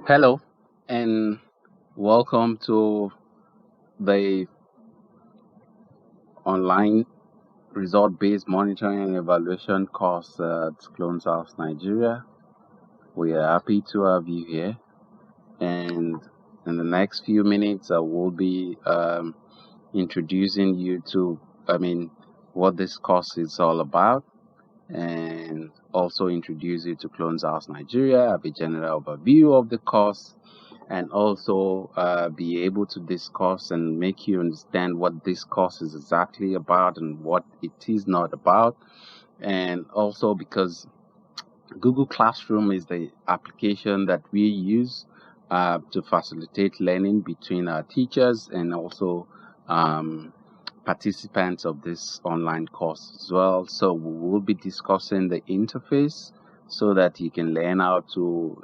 Hello, and welcome to the online result-based monitoring and evaluation course at Clones House, Nigeria. We are happy to have you here, and in the next few minutes, I will be introducing you to, what this course is all about, and also introduce you to Clones House, Nigeria, have a general overview of the course and also be able to discuss and make you understand what this course is exactly about and what it is not about. And also because Google Classroom is the application that we use to facilitate learning between our teachers and also um, participants of this online course as well. So we will be discussing the interface so that you can learn how to,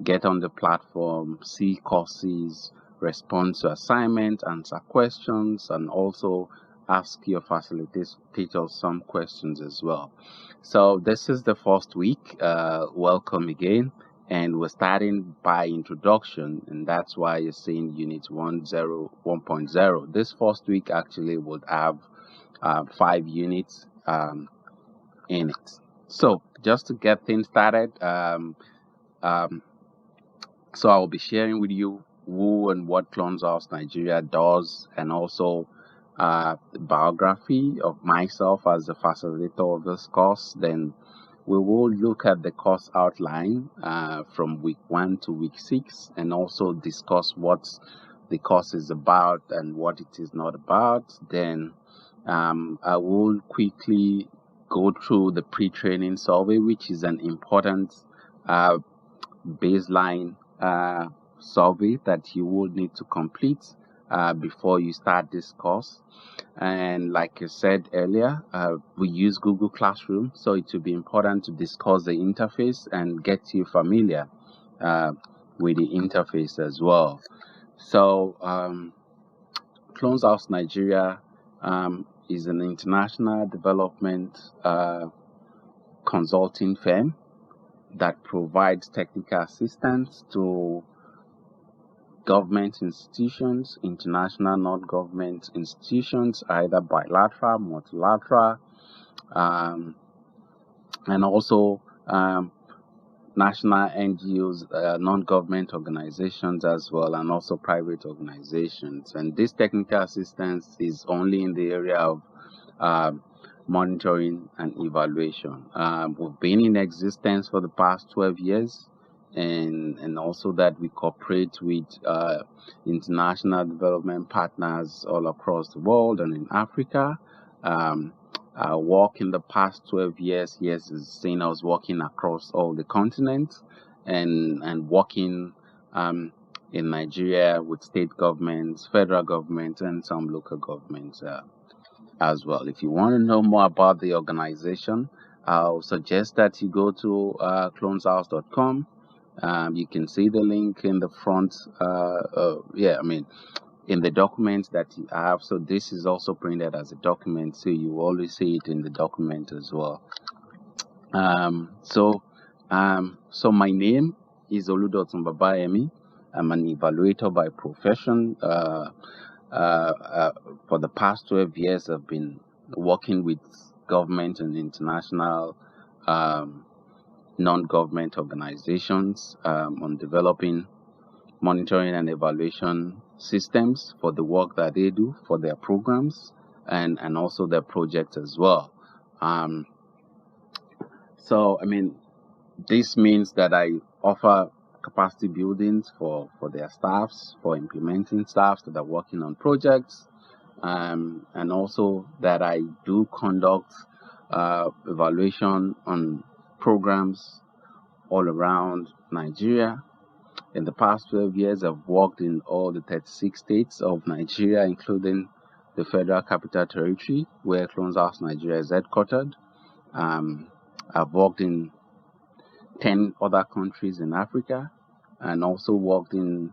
get on the platform, see courses, respond to assignments, answer questions, and also ask your facilitator some questions as well. So this is the first week. Welcome again. And we're starting by introduction, and that's why you're seeing unit 1.0. This first week actually would have 5 units in it. So just to get things started, um, so I'll be sharing with you who and what Clones House Nigeria does, and also the biography of myself as the facilitator of this course. Then we will look at the course outline from week 1 to week 6, and also discuss what the course is about and what it is not about. Then I will quickly go through the pre-training survey, which is an important uh, baseline survey that you will need to complete before you start this course. And like I said earlier, we use Google Classroom, so it will be important to discuss the interface and get you familiar uh, with the interface as well. So, Clones House Nigeria is an international development consulting firm that provides technical assistance to government institutions, international non-government institutions, either bilateral, multilateral, um, and also national NGOs, non-government organizations as well, and also private organizations. And this technical assistance is only in the area of um, monitoring and evaluation. We've been in existence for the past 12 years, and also that we cooperate with international development partners all across the world and in Africa. Um, our work in the past 12 years, yes, has seen us working across all the continents and working in Nigeria with state governments, federal governments, and some local governments as well. If you want to know more about the organization, I'll suggest that you go to cloneshouse.com. You can see the link in the front. In the documents that you have. So this is also printed as a document, so you always see it in the document as well. So my name is Oludotun Babayemi. I'm an evaluator by profession. For the past 12 years, I've been working with government and international non-government organizations on developing monitoring and evaluation systems for the work that they do for their programs and also their projects as well. Um, so, this means that I offer capacity buildings for their staffs, for implementing staffs that are working on projects, and also that I do conduct evaluation on programs all around Nigeria. In the past 12 years, I've worked in all the 36 states of Nigeria, including the Federal Capital Territory, where Clones House Nigeria is headquartered. I've worked in 10 other countries in Africa, and also worked in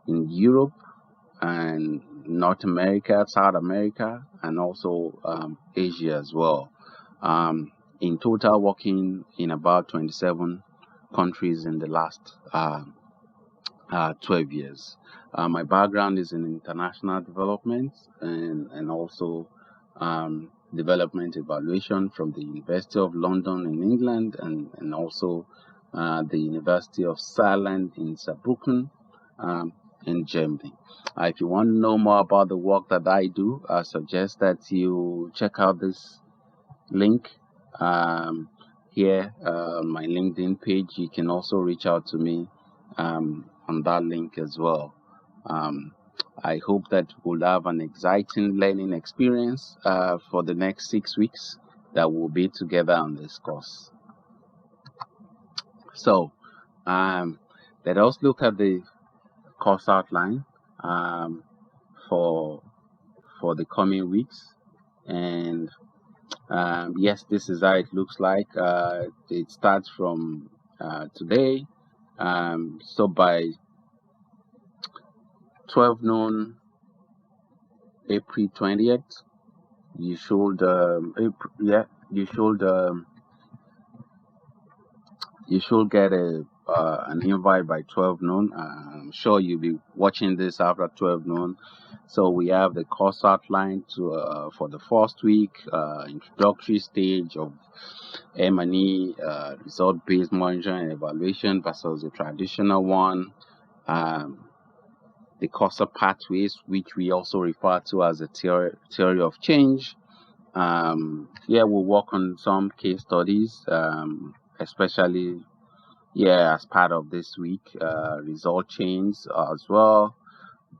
Europe and North America, South America, and also Asia as well. In total, working in about 27 countries in the last 12 years. My background is in international development and also development evaluation from the University of London in England and also the University of Saarland in Saarbrücken in Germany. If you want to know more about the work that I do, I suggest that you check out this link um, here on my LinkedIn page. You can also reach out to me on that link as well. Um, I hope that we'll have an exciting learning experience for the next 6 weeks that we'll be together on this course. So, let us look at the course outline for the coming weeks. And yes, this is how it looks like. It starts from today. So by 12 noon, April 20th, you should you should get an invite by 12 noon. I'm sure you'll be watching this after 12 noon. So we have the course outline to for the first week, introductory stage of M&E, result-based monitoring and evaluation versus the traditional one. The COSA pathways, which we also refer to as the theory of change. We'll work on some case studies, especially as part of this week, result chains as well,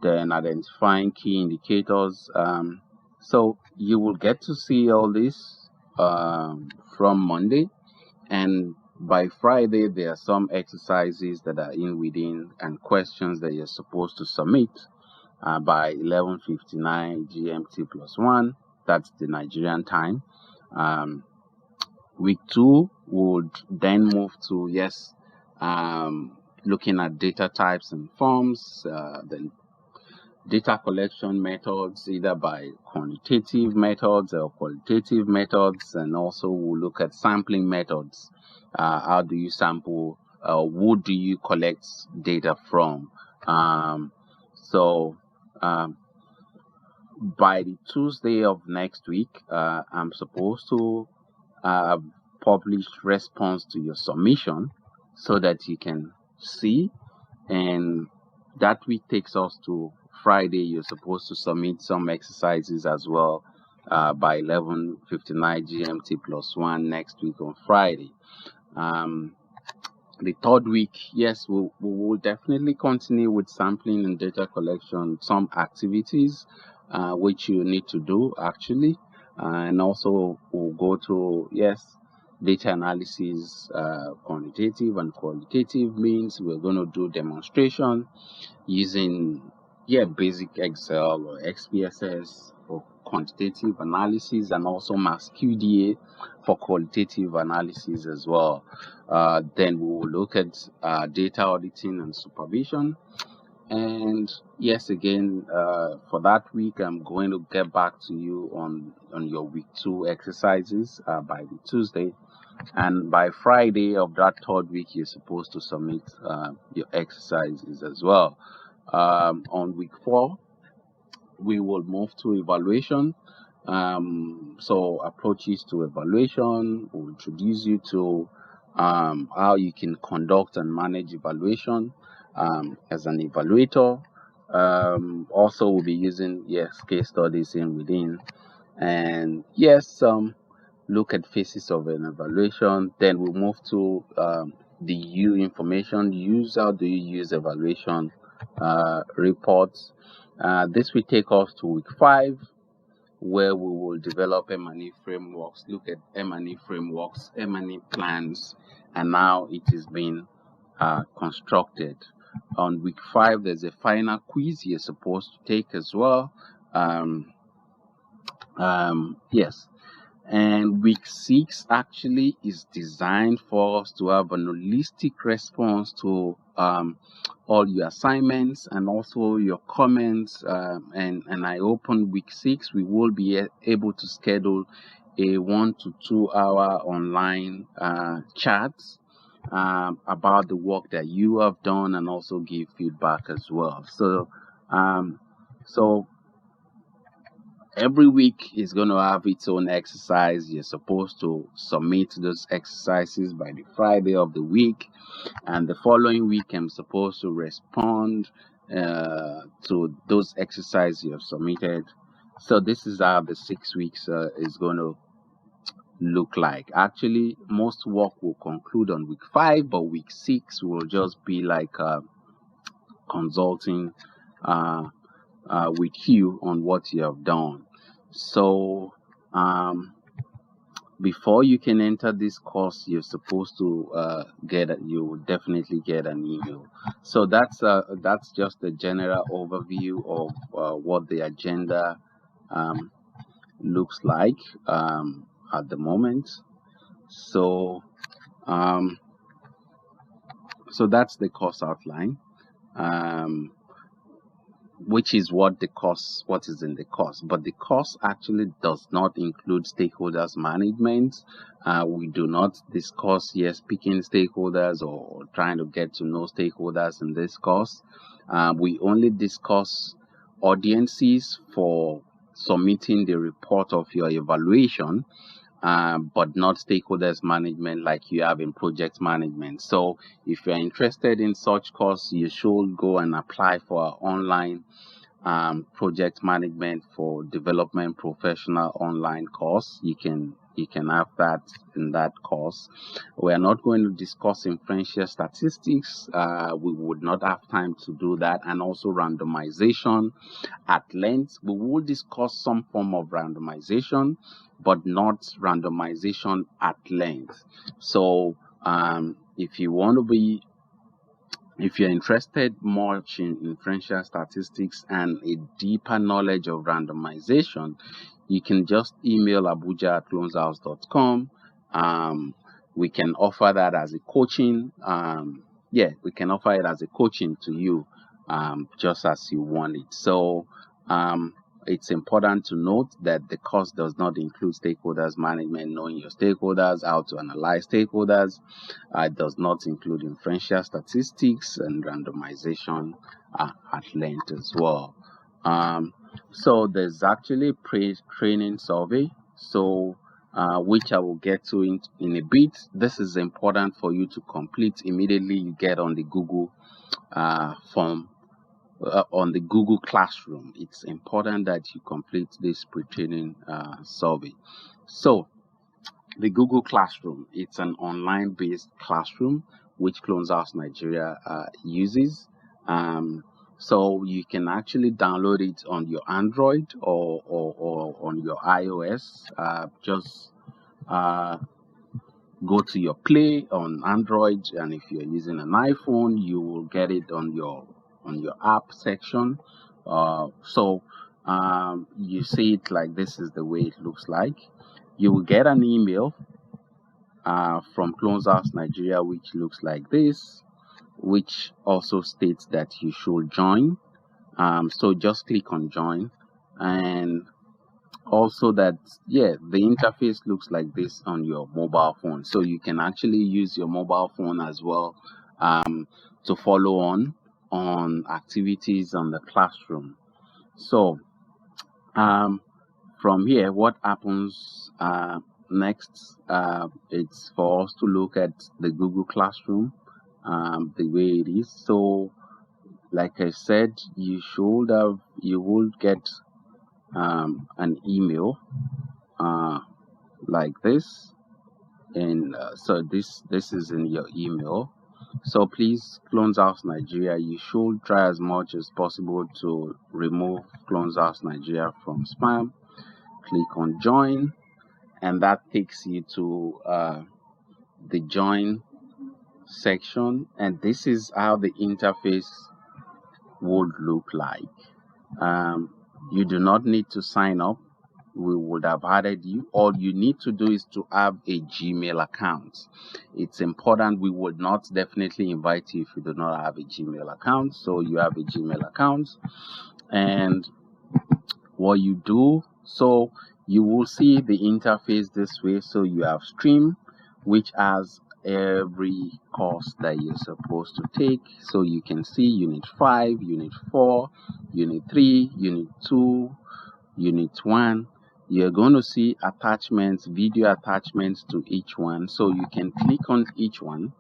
then identifying key indicators. So you will get to see all this from Monday, and by Friday there are some exercises that are in within and questions that you're supposed to submit by 11:59 GMT plus 1. That's the Nigerian time. Week 2 would then move to looking at data types and forms, then data collection methods, either by quantitative methods or qualitative methods, and also we'll look at sampling methods. How do you sample? Who do you collect data from? By the Tuesday of next week, I'm supposed to publish response to your submission so that you can see, and that week takes us to Friday. You're supposed to submit some exercises as well by 11:59 GMT plus 1 next week on Friday. The third week, yes, we will definitely continue with sampling and data collection, some activities which you need to do actually, and also we'll go to data analysis, quantitative and qualitative means. We're going to do demonstration using basic Excel or XPSS for quantitative analysis, and also MassQDA for qualitative analysis as well. Then we will look at data auditing and supervision. And yes, again, for that week, I'm going to get back to you on your week 2 exercises by the Tuesday. And by Friday of that third week, you're supposed to submit your exercises as well. On week 4, we will move to evaluation. So approaches to evaluation will introduce you to how you can conduct and manage evaluation as an evaluator. Also, we'll be using case studies in within, and look at phases of an evaluation. Then we'll move to the information use. How do you use evaluation reports? This will take us to week 5, where we will develop M&E frameworks, look at M&E frameworks, M&E plans, and now it is being constructed. On week 5, there's a final quiz you're supposed to take as well. And week 6 actually is designed for us to have an holistic response to all your assignments and also your comments. And I open week 6, we will be able to schedule a 1 to 2 hour online chat about the work that you have done and also give feedback as well. Um, so every week is going to have its own exercise. You're supposed to submit those exercises by the Friday of the week, and the following week I'm supposed to respond to those exercises you have submitted. So this is how the 6 weeks is going to look like. Actually, most work will conclude on week 5, but week 6 will just be like consulting uh, with you on what you have done. So um, before you can enter this course, you're supposed to you will definitely get an email. So that's just a general overview of what the agenda um, looks like at the moment. So um, so that's the course outline. Um, which is what is in the course. But the course actually does not include stakeholders management. We do not discuss here speaking stakeholders or trying to get to know stakeholders in this course. We only discuss audiences for submitting the report of your evaluation, but not stakeholders management like you have in project management. So if you're interested in such course, you should go and apply for our online project management for development professional online course. You can have that in that course. We are not going to discuss inferential statistics. We would not have time to do that, and also randomization at length. We will discuss some form of randomization, but not randomization at length. So if you're interested much in inferential statistics and a deeper knowledge of randomization, you can just email abuja@cloneshouse.com. We can offer that as a coaching. We can offer it as a coaching to you, just as you want it. So it's important to note that the course does not include stakeholders management, knowing your stakeholders, how to analyze stakeholders. It does not include inferential statistics and randomization at length as well. So there's actually a pre-training survey, so which I will get to in a bit. This is important for you to complete immediately you get on the Google form. On the Google Classroom, it's important that you complete this pre-training survey. So the Google Classroom, it's an online-based classroom which Clones House Nigeria uses. So you can actually download it on your Android or on your iOS. Just go to your Play on Android, and if you're using an iPhone, you will get it on your app section. You see it like this is the way it looks like. You will get an email from Clones House Nigeria, which looks like this, which also states that you should join. So just click on join, and also that the interface looks like this on your mobile phone, so you can actually use your mobile phone as well to follow on activities on the classroom. So from here, what happens next? It's for us to look at the Google Classroom the way it is. So like I said, you will get an email like this, and so this is in your email. So please, Clones House Nigeria, you should try as much as possible to remove Clones House Nigeria from spam. Click on join, and that takes you to the join section, and this is how the interface would look like. You do not need to sign up. We would have added you. All you need to do is to have a Gmail account. It's important. We would not definitely invite you if you do not have a Gmail account. So you have a Gmail account, and what you do, so you will see the interface this way. So you have Stream, which has every course that you're supposed to take. So you can see Unit 5, Unit 4, Unit 3, Unit 2, Unit 1. You're going to see attachments, video attachments to each one. So you can click on each one,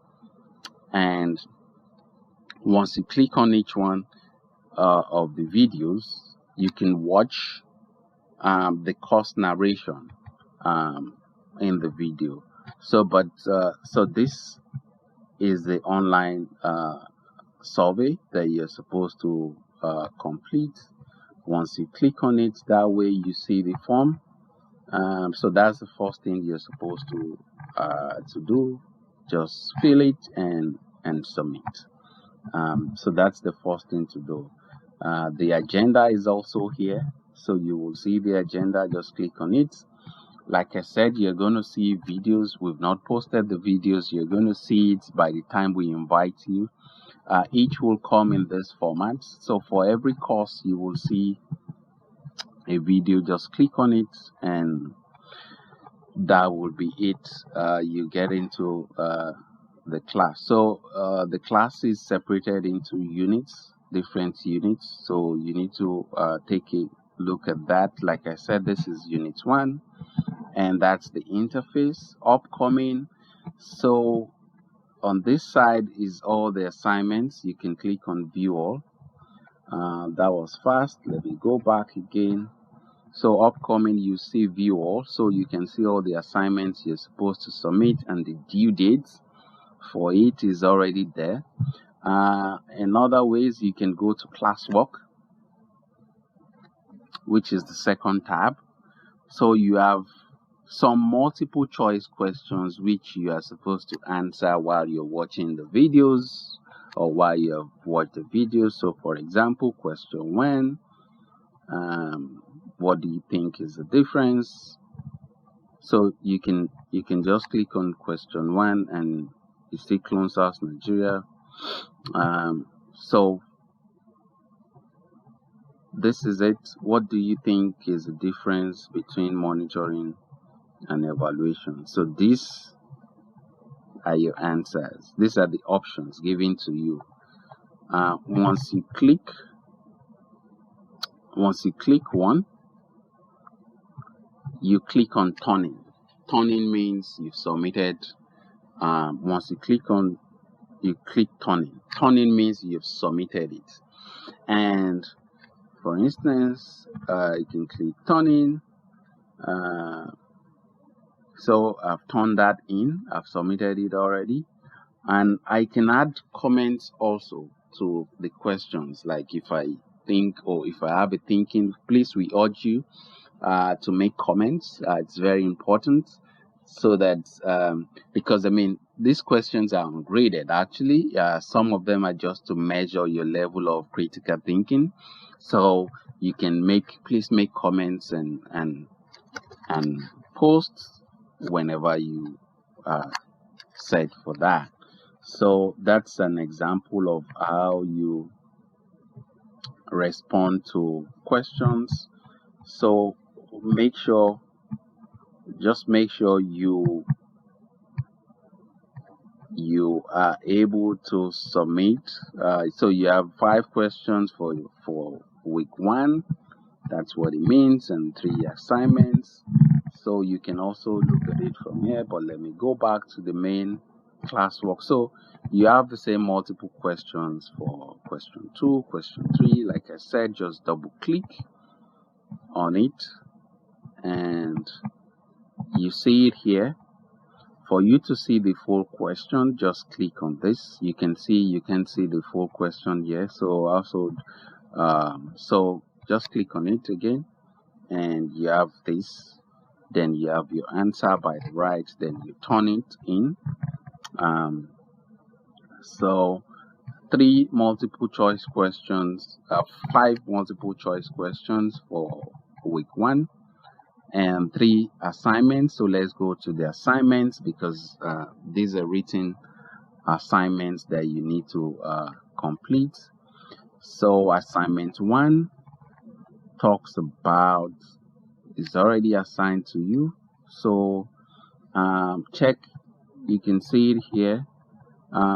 and once you click on each one of the videos, you can watch the course narration in the video. So this is the online survey that you're supposed to complete. Once you click on it, that way you see the form. So that's the first thing you're supposed to do. Just fill it and submit. So that's the first thing to do. The agenda is also here, so you will see the agenda. Just click on it. Like I said, you're going to see videos. We've not posted the videos. You're going to see it by the time we invite you. Each will come in this format. So for every course, you will see a video. Just click on it, and that will be it. You get into the class. So the class is separated into units, different units. So you need to take a look at that. Like I said, this is Unit 1. And that's the interface upcoming. So on this side is all the assignments. You can click on view all. That was fast. Let me go back again. So upcoming, you see view all, so you can see all the assignments you're supposed to submit, and the due dates for it is already there. In other ways, you can go to classwork, which is the second tab. So you have some multiple choice questions which you are supposed to answer while you're watching the videos or while you have watched the videos. So for example, question 1, what do you think is the difference? So you can just click on question 1 and you see Clone South Nigeria. So this is it. What do you think is the difference between monitoring and evaluation? So these are your answers. These are the options given to you. Once you click one, you click on turning. Turning means you've submitted. Once you click turning. Turning means you've submitted it. And for instance, you can click turning. So I've turned that in. I've submitted it already. And I can add comments also to the questions. Like if I think or if I have a thinking, please, we urge you to make comments. It's very important, so that because I mean, these questions are ungraded actually. Some of them are just to measure your level of critical thinking. So you can please make comments and post whenever you set for that. So that's an example of how you respond to questions. So just make sure you are able to submit. So you have 5 questions for week 1. That's what it means, and 3 assignments. So you can also look at it from here, but let me go back to the main classwork. So you have the same multiple questions for question 2, question 3. Like I said, just double click on it and you see it here. For you to see the full question, just click on this. You can see the full question here. So also so just click on it again, and you have this. Then you have your answer by the right. Then you turn it in. So 3 multiple choice questions, 5 multiple choice questions for week 1, and 3 assignments. So let's go to the assignments, because these are written assignments that you need to complete. So assignment 1 talks about, is already assigned to you. So check you can see it here.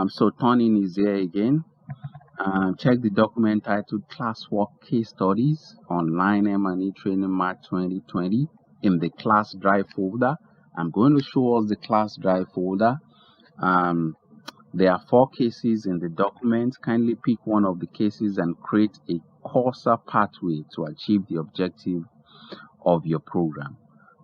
So turn-in is here again. Check the document titled Classwork Case Studies Online M&E Training March 2020 in the class drive folder. I'm going to show us the class drive folder. There are 4 cases in the document. Kindly pick one of the cases and create a courser pathway to achieve the objective of your program.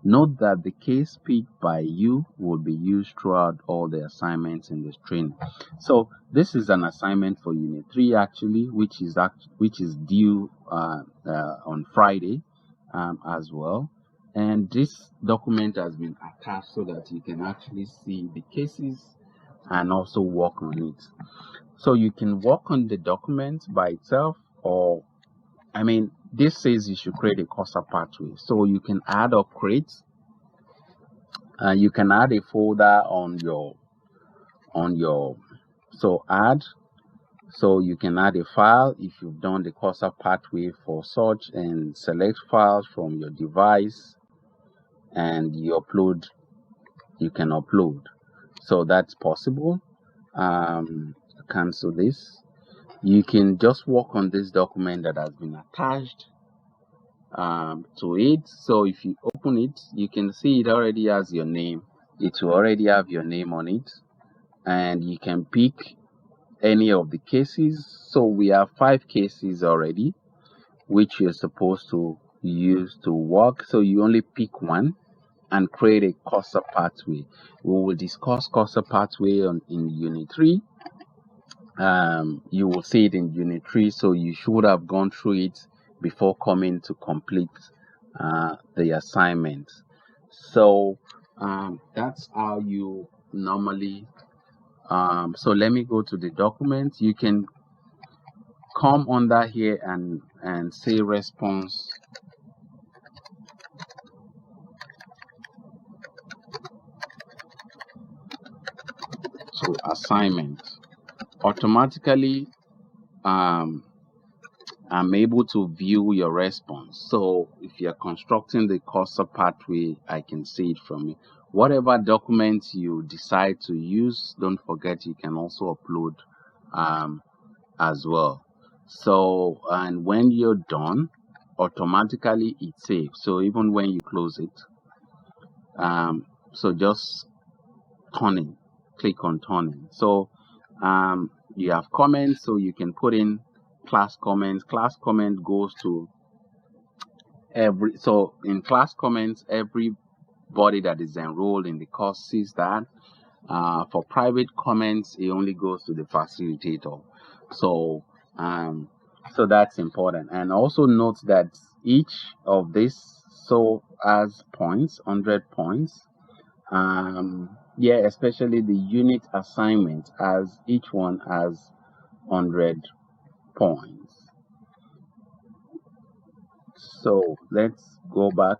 Note that the case picked by you will be used throughout all the assignments in this training. So this is an assignment for Unit 3 actually, which is due on Friday as well. And this document has been attached so that you can actually see the cases and also work on it. So you can work on the document by itself, or this says you should create a courser pathway. So you can add or create. You can add a folder on your add. So you can add a file if you've done the courser pathway for such, and select files from your device, and you can upload. So that's possible. Cancel this. You can just work on this document that has been attached to it. So if you open it, you can see it already has your name. It will already have your name on it, and you can pick any of the cases. So we have 5 cases already which you're supposed to use to work. So you only pick one and create a courser pathway. We will discuss courser pathway in Unit 3. You will see it in Unit 3, so you should have gone through it before coming to complete the assignment. So that's how you normally so let me go to the document. You can come under here and say response to assignment. Automatically I'm able to view your response. So if you're constructing the courser pathway, I can see it from it. Whatever documents you decide to use, don't forget you can also upload as well. So, and when you're done, automatically it saves. So even when you close it, so just turn-in, click on turn-in. So you have comments, so you can put in class comments. Class comment goes to so in class comments, everybody that is enrolled in the course sees that. For private comments, it only goes to the facilitator. So so that's important. And also note that each of this has points, 100 points. Yeah, especially the unit assignment, as each one has 100 points. So let's go back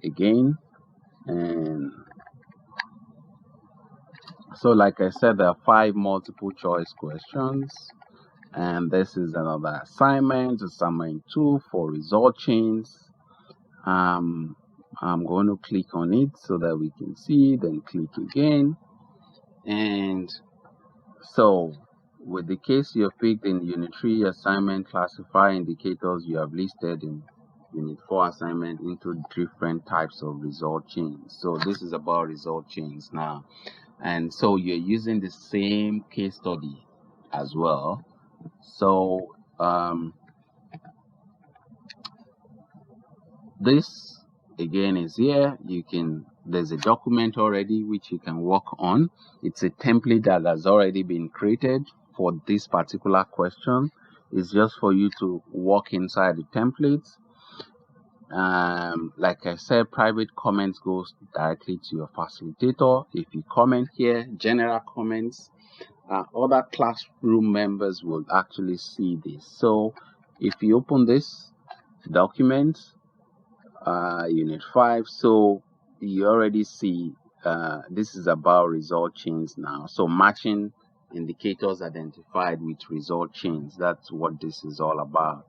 again. And so like I said, there are 5 multiple choice questions, and this is another assignment 2 for result chains. I'm going to click on it so that we can see, then click again. And so with the case you have picked in Unit 3 assignment, classify indicators you have listed in Unit 4 assignment into different types of result chains. So this is about result chains now. And so you're using the same case study as well. So this again is here. There's a document already which you can work on. It's a template that has already been created for this particular question. It's just for you to work inside the template. Like I said, private comments goes directly to your facilitator. If you comment here, general comments, other classroom members will actually see this. So if you open this document, Unit 5, so you already see this is about result chains now. So matching indicators identified with result chains, that's what this is all about.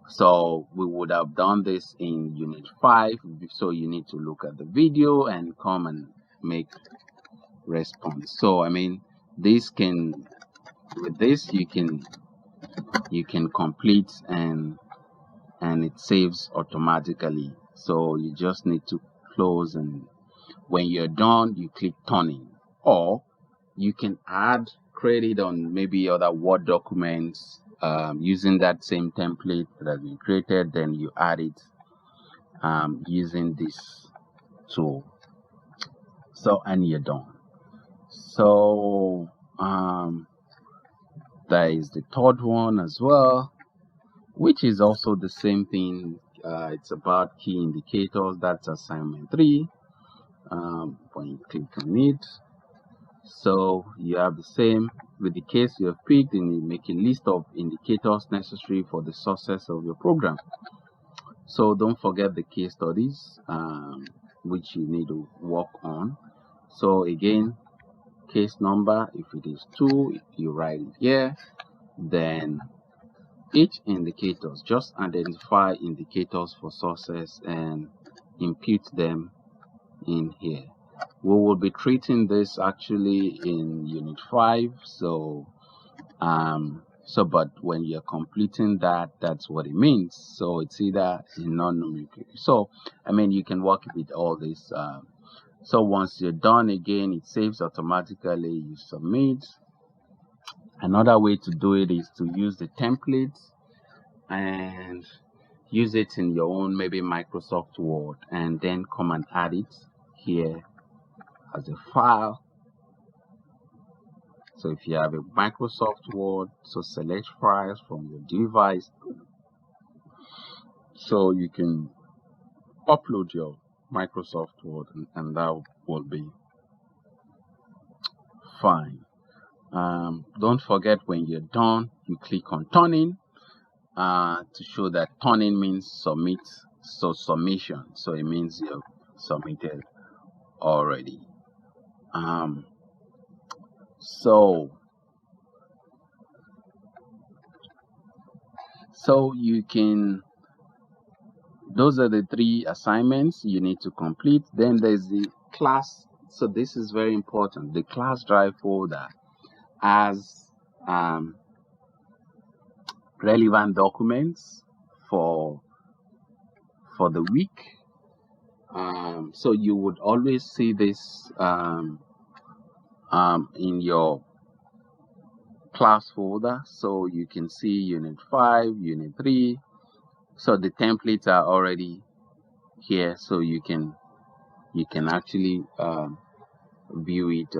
So we would have done this in Unit 5, so you need to look at the video and come and make response. So I mean, this can with this you can complete and it saves automatically. So you just need to close, and when you're done, you click turn in. Or you can add credit on maybe other Word documents using that same template that has been created. Then you add it using this tool. So, and you're done. So there is the third one as well, which is also the same thing. It's about key indicators. That's assignment 3. When you click on it, so you have the same with the case you have picked, and you make a list of indicators necessary for the success of your program. So don't forget the case studies, which you need to work on. So again, case number, if it is 2, you write it here. Then each indicators, just identify indicators for success and impute them in here. We will be treating this actually in unit 5. So but when you're completing that, that's what it means. So it's either in non-numerical. So I mean, you can work with all this. So once you're done, again, it saves automatically. You submit. Another way to do it is to use the templates and use it in your own maybe Microsoft Word, and then come and add it here as a file. So if you have a Microsoft Word, so select files from your device, so you can upload your Microsoft Word, and that will be fine. Don't forget, when you're done, you click on turn in to show that turn in means submit. So submission, so it means you've submitted already. So you can, those are the 3 assignments you need to complete. Then there's the class. So this is very important. The class drive folder has relevant documents for the week. So you would always see this in your class folder. So you can see unit 5, unit 3. So the templates are already here, so you can actually view it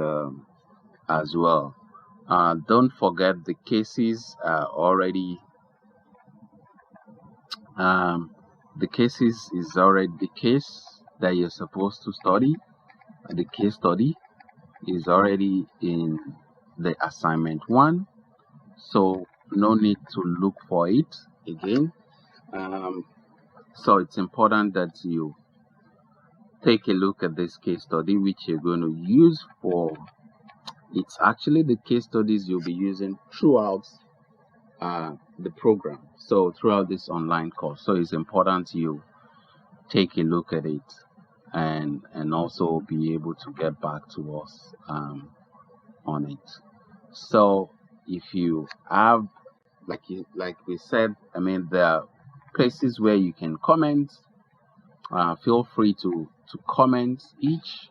as well. Don't forget, the cases are already the cases is already the case that you're supposed to study. The case study is already in the assignment 1, so no need to look for it again. So it's important that you take a look at this case study, which you're going to use for. It's actually the case studies you'll be using throughout the program, so throughout this online course. So it's important you take a look at it and also be able to get back to us on it. So if you have, like we said, I mean, there are places where you can comment. Feel free to comment. Each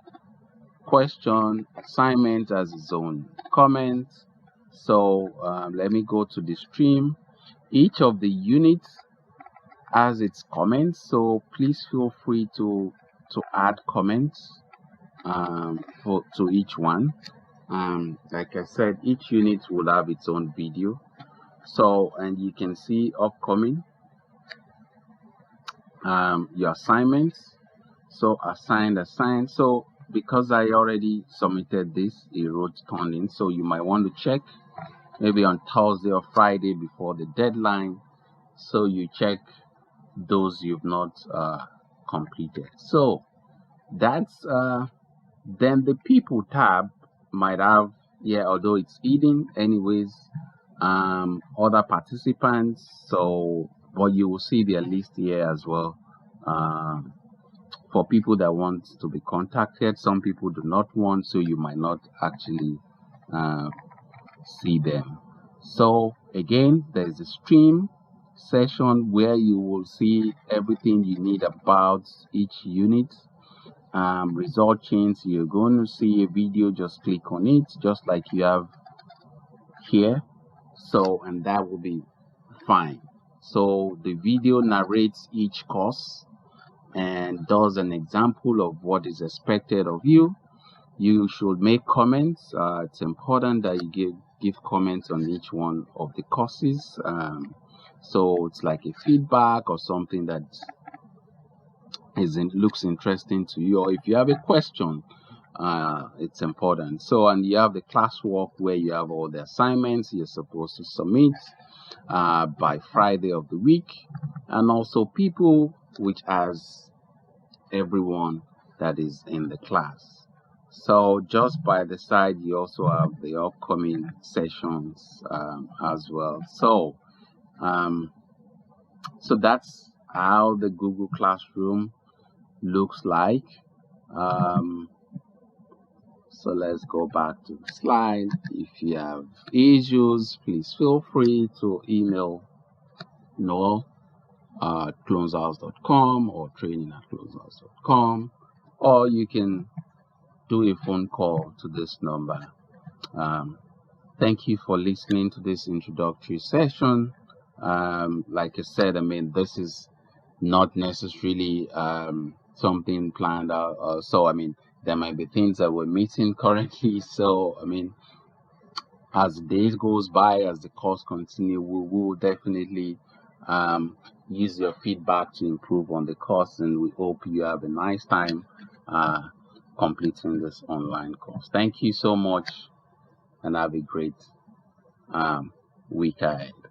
question assignment has its own comment. So let me go to the stream. Each of the units has its comments, so please feel free to add comments to each one. Like I said, each unit will have its own video. So, and you can see upcoming your assignments. So assigned. So because I already submitted this, it wrote turned in. So you might want to check maybe on Thursday or Friday before the deadline. So you check those you've not completed. So that's then the people tab might have, yeah, although it's hidden anyways, other participants. So but you will see their list here as well. for people that want to be contacted. Some people do not want, so you might not actually see them. So again, there's a stream session where you will see everything you need about each unit. Result chains, you're going to see a video, just click on it, just like you have here. So, and that will be fine. So the video narrates each course and does an example of what is expected of you. You should make comments. It's important that you give comments on each one of the courses. So it's like a feedback or something that looks interesting to you, or if you have a question, it's important. So, and you have the classwork where you have all the assignments you're supposed to submit by Friday of the week, and also people, which has everyone that is in the class. So just by the side, you also have the upcoming sessions as well. So so that's how the Google Classroom looks like. So let's go back to the slide. If you have issues, please feel free to email Noel at cloneshouse.com or training@cloneshouse.com, or you can do a phone call to this number. Thank you for listening to this introductory session. Like I said, I mean, this is not necessarily something planned out. So, I mean, there might be things that we're missing currently. So, I mean, as the days goes by, as the course continue, we will definitely use your feedback to improve on the course, and we hope you have a nice time completing this online course. Thank you so much, and have a great week ahead.